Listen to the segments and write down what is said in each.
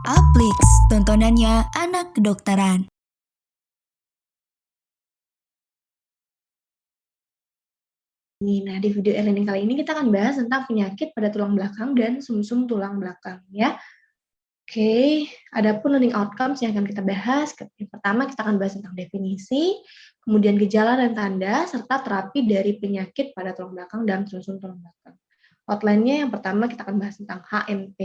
Aplix, tontonannya anak kedokteran. Nah, di video e-learning kali ini kita akan bahas tentang penyakit pada tulang belakang dan sumsum tulang belakang ya. Oke, adapun learning outcomes yang akan kita bahas, yang pertama kita akan bahas tentang definisi, kemudian gejala dan tanda, serta terapi dari penyakit pada tulang belakang dan sumsum tulang belakang. Outline-nya yang pertama kita akan bahas tentang HMP,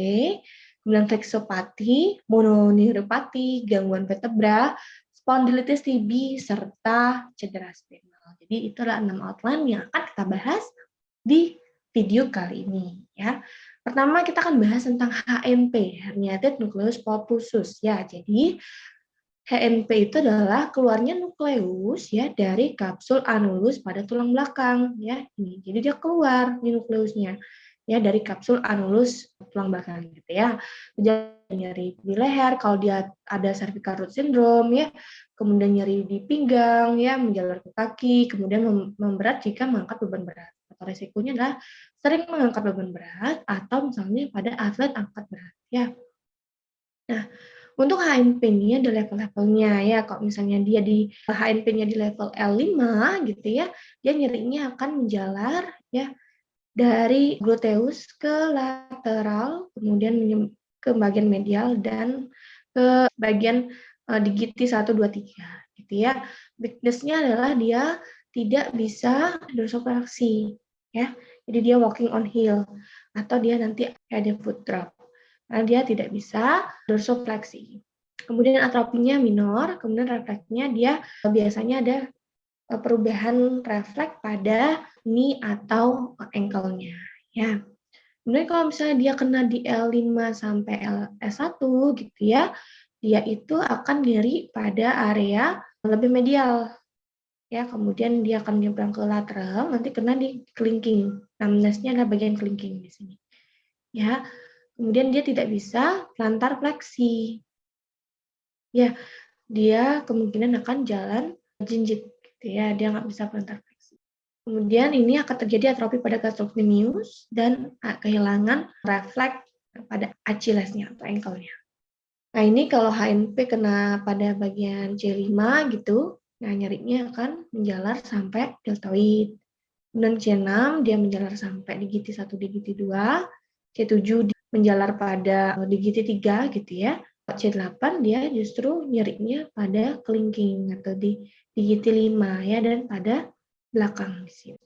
kemudian flexopati, mononeuropati, gangguan vertebra, spondilitis TB, serta cedera spinal. Jadi itu adalah 6 outline yang akan kita bahas di video kali ini ya. Pertama kita akan bahas tentang HNP, herniated nucleus pulposus ya. Jadi HNP itu adalah keluarnya nukleus ya dari kapsul anulus pada tulang belakang ya. Ini. Jadi dia keluar di nukleusnya ya dari kapsul anulus tulang belakang gitu ya. Jadi nyeri di leher kalau dia ada cervical root syndrome ya, kemudian nyeri di pinggang ya, menjalar ke kaki, kemudian memberat jika mengangkat beban berat. Atau resikonya adalah sering mengangkat beban berat atau misalnya pada atlet angkat berat ya. Nah, untuk HNP-nya ada level-levelnya ya. Kalau misalnya dia di HNP-nya di level L5 gitu ya, dia nyerinya akan menjalar ya dari gluteus ke lateral, kemudian ke bagian medial dan ke bagian digiti 1 2 3 gitu ya. Weakness-nya adalah dia tidak bisa dorsofleksi ya. Jadi dia walking on heel atau dia nanti ada foot drop. Karena dia tidak bisa dorsofleksi. Kemudian atrofinya minor, kemudian refleksnya dia biasanya ada perubahan refleks pada knee atau ankle-nya ya. Kemudian kalau misalnya dia kena di L5 sampai S1 gitu ya, dia itu akan nyeri pada area lebih medial ya, kemudian dia akan nyebrang ke lateral, nanti kena di kelingking. Numbness-nya adalah bagian kelingking di sini. Ya, kemudian dia tidak bisa plantar fleksi. Ya, dia kemungkinan akan jalan jinjit gitu ya, dia nggak bisa plantar fleksi. Kemudian ini akan terjadi atrofi pada gastrocnemius dan kehilangan refleks pada Achillesnya atau ankle-nya. Nah, ini kalau HNP kena pada bagian C5 gitu, nah nyerinya akan menjalar sampai deltoid. Kemudian C6 dia menjalar sampai digiti 1, digiti 2, C7 menjalar pada digiti 3 gitu ya. C8 dia justru nyerinya pada kelingking atau di digiti 5 ya dan pada belakang di sini.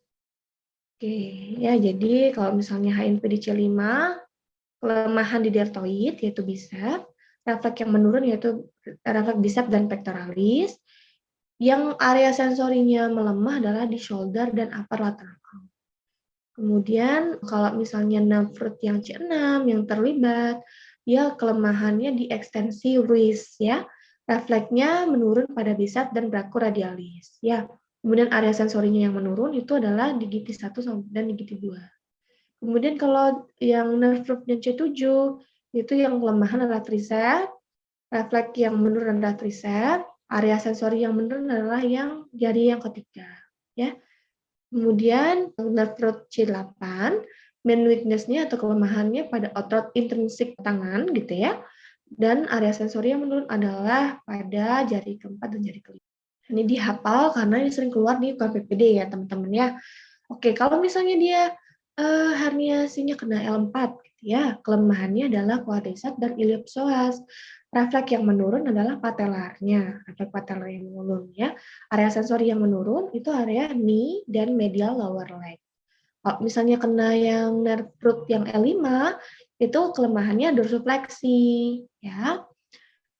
Oke, ya jadi kalau misalnya HNP di C5, kelemahan di deltoid yaitu bicep, refleks yang menurun yaitu refleks bicep dan pectoralis, yang area sensorinya melemah adalah di shoulder dan upper lateral. Kemudian kalau misalnya nerve root yang C6 yang terlibat, dia kelemahannya di ekstensi wrist ya. Refleksnya menurun pada bicep dan brachioradialis ya. Kemudian area sensorinya yang menurun itu adalah digiti 1 dan digiti 2. Kemudian kalau yang nerve root yang C7 itu yang kelemahan adalah tricep, refleks yang menurun adalah tricep, area sensori yang menurun adalah yang jari yang ketiga ya. Kemudian nerve root C8, main weakness-nya atau kelemahannya pada otot intrinsik tangan gitu ya. Dan area sensori yang menurun adalah pada jari keempat dan jari kelima. Ini dihafal karena ini sering keluar di UKPPD ya teman-teman ya. Oke, kalau misalnya dia herniasinya kena L4 gitu ya, kelemahannya adalah quadriceps dan iliopsoas. Refleks yang menurun adalah patellarnya, refleks patellar yang menurun ya. Area sensori yang menurun itu area knee dan medial lower leg. Kalau misalnya kena yang nerve root yang L5, itu kelemahannya dorsofleksi ya.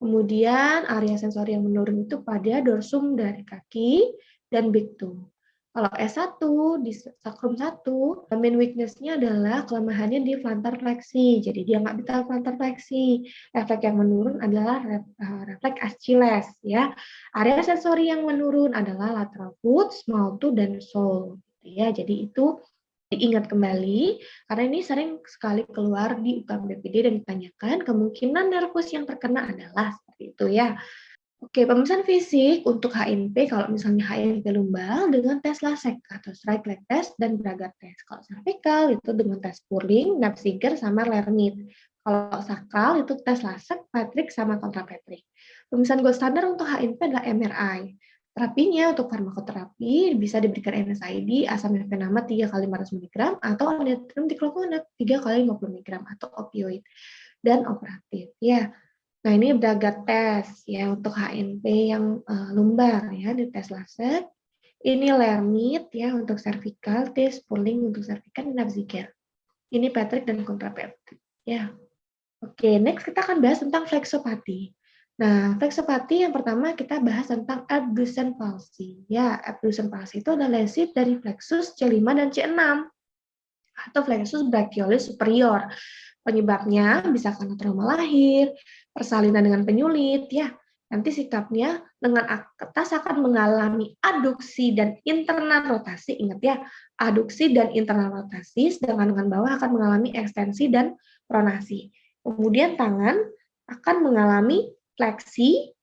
Kemudian area sensori yang menurun itu pada dorsum dari kaki dan big toe. Kalau S1 di sakrum 1, main weakness-nya adalah kelemahannya di plantar fleksi. Jadi dia nggak bisa plantar fleksi. Refleks yang menurun adalah refleks Achilles ya. Area sensori yang menurun adalah lateral foot, small toe dan sole. Ya, jadi itu diingat kembali, karena ini sering sekali keluar di UKBPD dan ditanyakan, kemungkinan nervus yang terkena adalah seperti itu ya. Oke, pemeriksaan fisik untuk HNP, kalau misalnya HNP lumbal dengan tes LASEK atau strike leg test dan Bragg test. Kalau cervical itu dengan tes Purling, Napsiger, sama Lernit. Kalau sakral itu tes lasek, Patrick sama kontrapetrik. Pemeriksaan gold standar untuk HNP adalah MRI. Terapinya untuk farmakoterapi bisa diberikan NSAID, asam nifenamid 3 kali 500 mg atau natrium diclofenac 3 kali 50 mg atau opioid dan operatif ya. Nah, ini Braga tes ya untuk HNP yang lumbar ya di tes lasek. Ini Lermit ya untuk cervical, T Spurling untuk cervical, Navziger. Ini Patrick dan kontrapetrik ya. Oke, next kita akan bahas tentang flexopati. Nah, flexopati yang pertama kita bahas tentang abducens palsy. Ya, abducens palsy itu adalah lesi dari plexus C5 dan C6 atau plexus brachialis superior. Penyebabnya bisa karena trauma lahir, persalinan dengan penyulit, ya. Nanti sikapnya lengan atas akan mengalami aduksi dan internal rotasi. Ingat ya, aduksi dan internal rotasi, sedangkan lengan bawah akan mengalami ekstensi dan pronasi. Kemudian tangan akan mengalami fleksi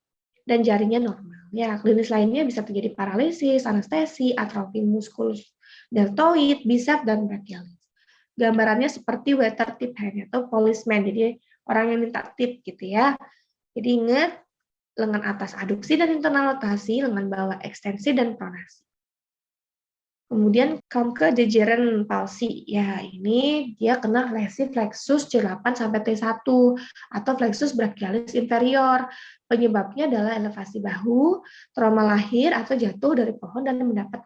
dan jarinya normal. Ya, klinis lainnya bisa terjadi paralisis, anestesi, atrofi muskulus deltoid, bisep, dan brachialis. Gambarannya seperti waiter tip hand atau policeman, jadi orang yang minta tip gitu ya. Jadi ingat, lengan atas aduksi dan internal rotasi, lengan bawah ekstensi dan pronasi. Kemudian come ke jejeran palsi. Ya, ini dia kena lesi flexus C8 sampai T1 atau flexus brachialis inferior. Penyebabnya adalah elevasi bahu, trauma lahir atau jatuh dari pohon dan mendapat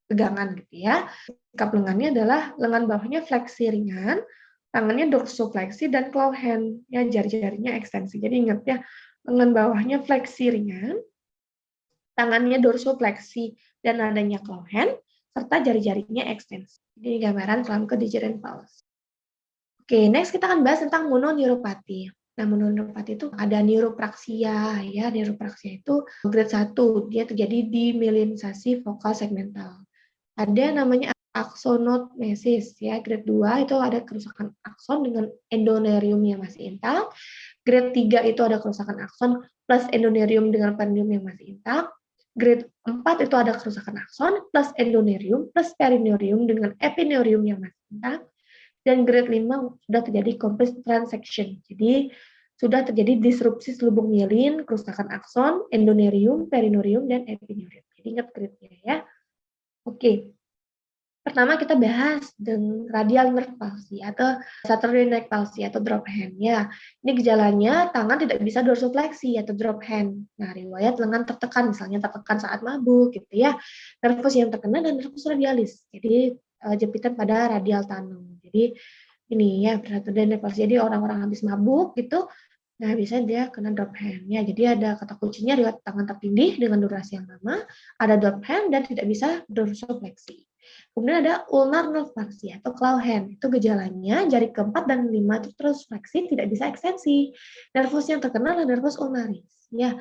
tegangan gitu ya. Sikap lengannya adalah lengan bawahnya fleksi ringan, tangannya dorsofleksi dan claw hand, ya jari-jarinya ekstensi. Jadi ingat ya, lengan bawahnya fleksi ringan, tangannya dorsofleksi dan adanya claw hand, serta jari-jarinya ekstensi. Ini gambaran Cramke-Dejeran palsy. Oke, next kita akan bahas tentang mononeuropati. Nah, mononeuropati itu ada neuropraksia, ya. Neuropraksia itu grade 1, dia terjadi di mielinisasi vokal segmental. Ada namanya aksonomesis, ya. Grade 2 itu ada kerusakan akson dengan endonerium yang masih intak. Grade 3 itu ada kerusakan akson plus endonerium dengan perineum yang masih intak. Grade 4 itu ada kerusakan akson plus endonerium plus perineurium dengan epineurium yang masih intak. Dan grade 5 sudah terjadi complete transection. Jadi sudah terjadi disrupsi selubung mielin, kerusakan akson, endonerium, perineurium, dan epineurium. Jadi ingat grade-nya ya. Oke. Pertama kita bahas dengan radial nerve palsy atau Saturday night palsy atau drop hand ya. Ini gejalanya tangan tidak bisa dorsofleksi atau drop hand. Nah, riwayat lengan tertekan misalnya tertekan saat mabuk gitu ya. Nervus yang terkena dan nervus radialis. Jadi jepitan pada radial tanum. Jadi ini ya Saturday night palsy. Jadi orang-orang habis mabuk gitu. Nah, biasanya dia kena drop hand ya. Jadi ada kata kuncinya riwayat tangan tertindih dengan durasi yang lama, ada drop hand dan tidak bisa dorsofleksi. Kemudian ada ulnar nerve palsy atau claw hand. Itu gejalanya jari keempat dan lima itu terus fleksi, tidak bisa ekstensi. Nervus yang terkena adalah nervus ulnaris. Ya,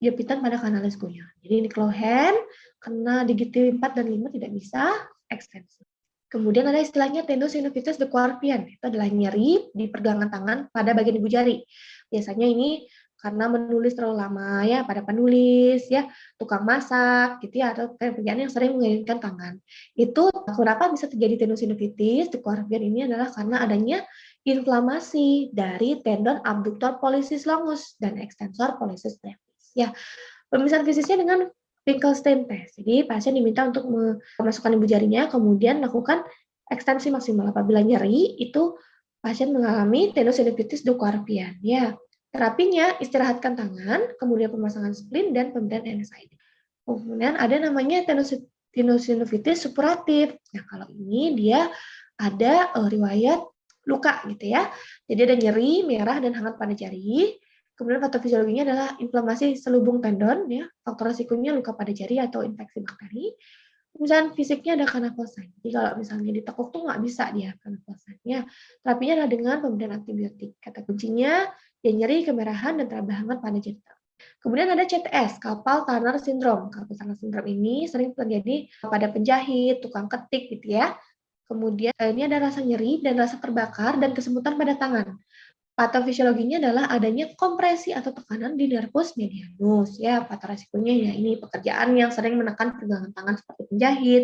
jepitan pada kanalis guyon. Jadi ini claw hand, kena di gigi 4 dan 5 tidak bisa ekstensi. Kemudian ada istilahnya tendinosynovitis dequarpian. Itu adalah nyeri di pergelangan tangan pada bagian ibu jari. Biasanya ini karena menulis terlalu lama ya pada penulis ya, tukang masak gitu ya, atau pekerjaan yang sering menginginkan tangan. Itu kenapa bisa terjadi tendinosynovitis dequarpian ini adalah karena adanya inflamasi dari tendon abductor pollicis longus dan extensor pollicis brevis ya. Pemeriksaan fisiknya dengan Finkelstein test. Jadi pasien diminta untuk memasukkan ibu jarinya, kemudian lakukan ekstensi maksimal. Apabila nyeri, itu pasien mengalami tendinosynovitis dequarpian. Ya, terapinya istirahatkan tangan, kemudian pemasangan splint dan pemberian NSAID. Kemudian ada namanya tendinosynovitis supuratif. Nah, kalau ini dia ada riwayat luka gitu ya. Jadi ada nyeri, merah dan hangat pada jari. Kemudian patofisiologinya adalah inflamasi selubung tendon, ya. Faktor resikonya luka pada jari atau infeksi bakteri. Misalnya fisiknya ada kanaposan. Jadi kalau misalnya ditekuk tuh nggak bisa dia kanaposan. Ya, terapinya adalah dengan pemberian antibiotik. Kata kuncinya, dia nyeri, kemerahan, dan teraba hangat pada jari. Kemudian ada CTS, carpal tunnel syndrome. Carpal tunnel syndrome ini sering terjadi pada penjahit, tukang ketik gitu ya. Kemudian ini ada rasa nyeri dan rasa terbakar dan kesemutan pada tangan. Patofisiologinya adalah adanya kompresi atau tekanan di nervus medianus ya. Faktor resikonya ya ini pekerjaan yang sering menekan pergelangan tangan seperti penjahit,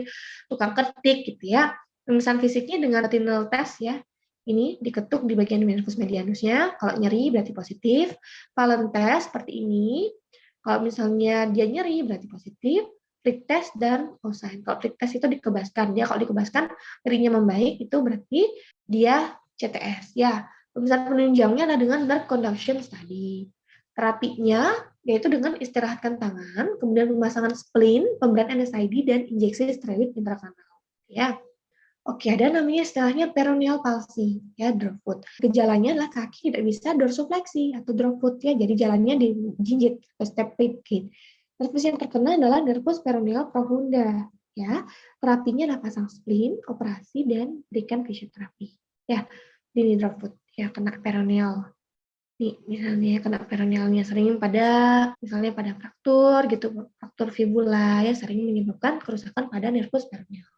tukang ketik gitu ya. Pemeriksaan fisiknya dengan retinal test ya. Ini diketuk di bagian nervus medianusnya. Kalau nyeri berarti positif. Valen test seperti ini. Kalau misalnya dia nyeri berarti positif. Prick test dan cosine. Kalau prick test itu dikebaskan. Dia kalau dikebaskan nyerinya membaik itu berarti dia CTS. Ya, pemeriksaan penunjangnya adalah dengan nerve conduction study. Terapinya yaitu dengan istirahatkan tangan, kemudian pemasangan splint, pemberian NSAID dan injeksi steroid intrakanal. Ya. Oke, ada namanya istilahnya peroneal palsy, ya, drop foot. Gejalanya adalah kaki tidak bisa dorsifleksi atau drop foot, ya, jadi jalannya dijinjit, step gait. Nervus yang terkena adalah nervus peroneal profunda, ya. Terapinya adalah pasang splint, operasi, dan berikan fisioterapi. Ya, ini drop foot, ya, kena peroneal. Nih, misalnya kena peronealnya sering misalnya pada fraktur gitu, fraktur fibula, ya, sering menyebabkan kerusakan pada nervus peroneal.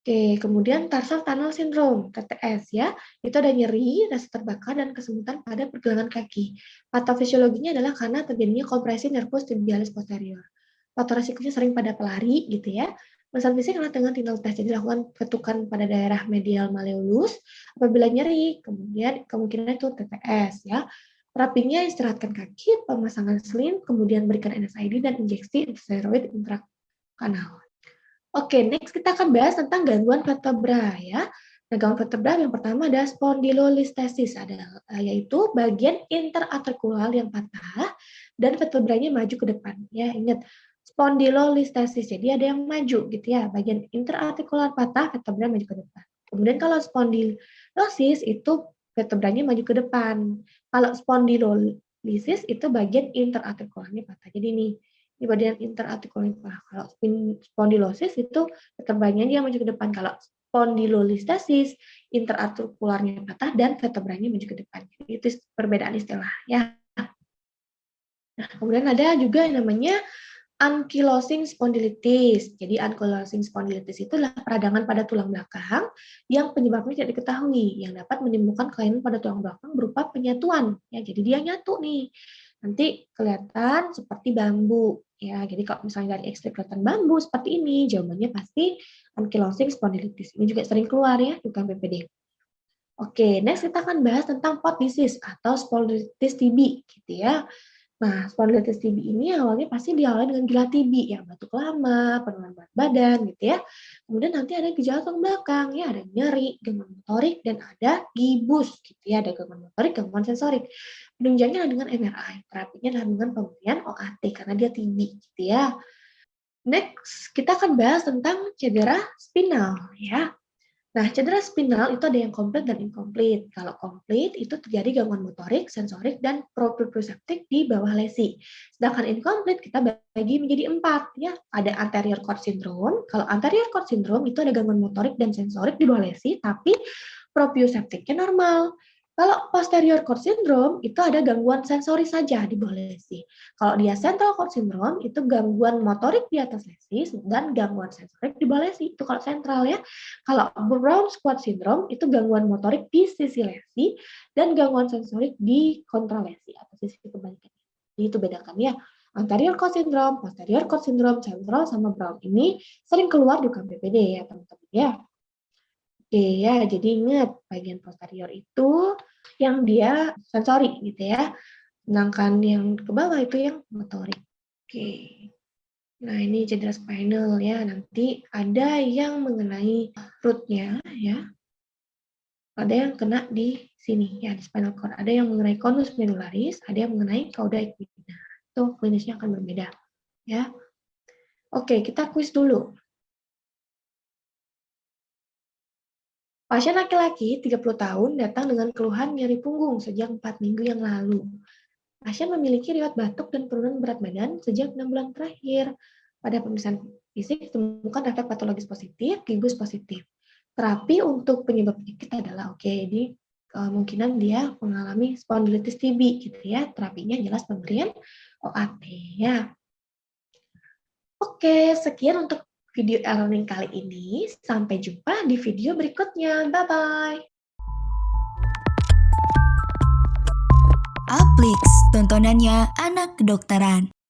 Oke, kemudian tarsal tunnel syndrome, TTS ya, itu ada nyeri, rasa terbakar, dan kesemutan pada pergelangan kaki. Patofisiologinya adalah karena terjadinya kompresi nervus tibialis posterior. Faktor resikonya sering pada pelari gitu ya. Pemeriksaan fisik adalah dengan tinel tes, jadi lakukan ketukan pada daerah medial malleolus. Apabila nyeri, kemudian kemungkinan itu TTS ya. Terapinya istirahatkan kaki, pemasangan sling, kemudian berikan NSAID dan injeksi steroid intrakanal. Oke, next kita akan bahas tentang gangguan vertebra ya. Nah, gangguan vertebra yang pertama ada spondylolisthesis, yaitu bagian interartikular yang patah dan vertebranya maju ke depan. Ya, ingat spondylolisthesis. Jadi ada yang maju gitu ya, bagian interartikular patah, vertebra maju ke depan. Kemudian kalau spondylosis itu vertebranya maju ke depan. Kalau spondylolisis itu bagian interartikularnya patah. Jadi nih, di bagian interartikular. Kalau spondylosis itu vertebranya dia maju ke depan. Kalau spondylolisthesis, interartikularnya patah dan vertebranya maju ke depan. Jadi itu perbedaan istilah ya. Nah, kemudian ada juga yang namanya ankylosing spondylitis. Jadi ankylosing spondylitis itu adalah peradangan pada tulang belakang yang penyebabnya tidak diketahui, yang dapat menimbulkan kelainan pada tulang belakang berupa penyatuan. Ya, jadi dia nyatu nih. Nanti kelihatan seperti bambu. Ya, jadi kalau misalnya dari X-ray kelihatan bambu seperti ini, jawabannya pasti ankylosing spondylitis. Ini juga sering keluar ya di PPD. Oke, next kita akan bahas tentang pot disease atau spondylitis TB gitu ya. Nah, spondylitis TB ini awalnya pasti diawali dengan gejala TB, ya, batuk lama, penurunan berat badan, gitu ya. Kemudian nanti ada gejala tulang belakang, ya, ada nyeri, gangguan motorik, dan ada gibus, gitu ya, ada gangguan motorik, gangguan sensorik. Penunjangnya adalah dengan MRI, terapinya adalah dengan pemberian OAT, karena dia TB, gitu ya. Next, kita akan bahas tentang cedera spinal, ya. Nah, cedera spinal itu ada yang komplit dan inkomplit. Kalau komplit itu terjadi gangguan motorik, sensorik, dan proprioseptik di bawah lesi. Sedangkan inkomplit kita bagi menjadi 4. Ya. Ada anterior cord syndrome. Kalau anterior cord syndrome itu ada gangguan motorik dan sensorik di bawah lesi, tapi proprioseptiknya normal. Kalau posterior cord syndrome itu ada gangguan sensori saja di bawah lesi. Kalau dia central cord syndrome itu gangguan motorik di atas lesi dan gangguan sensorik di bawah lesi. Itu kalau sentral ya. Kalau Brown squat syndrome itu gangguan motorik di sisi lesi dan gangguan sensorik di kontralesi atau sisi kebalikannya. Jadi itu bedakan ya. Anterior cord syndrome, posterior cord syndrome, central sama Brown ini sering keluar di KPPD ya teman-teman ya. Oke ya, jadi ingat bagian posterior itu yang dia sensori gitu ya. Sedangkan yang ke bawah itu yang motorik. Oke. Nah, ini cedera spinal ya. Nanti ada yang mengenai root-nya ya. Ada yang kena di sini ya, di spinal cord. Ada yang mengenai conus menularis, ada yang mengenai cauda equina. Itu klinisnya akan berbeda ya. Oke, kita kuis dulu. Pasien laki-laki 30 tahun datang dengan keluhan nyeri punggung sejak 4 minggu yang lalu. Pasien memiliki riwayat batuk dan penurunan berat badan sejak 6 bulan terakhir. Pada pemeriksaan fisik ditemukan refleks patologis positif, gibus positif. Terapi untuk penyebab penyakit adalah di kemungkinan dia mengalami spondylitis TB gitu ya. Terapinya jelas pemberian OAT ya. Oke, sekian untuk video e-learning kali ini. Sampai jumpa di video berikutnya. Bye-bye. Aplix, tontonannya anak kedokteran.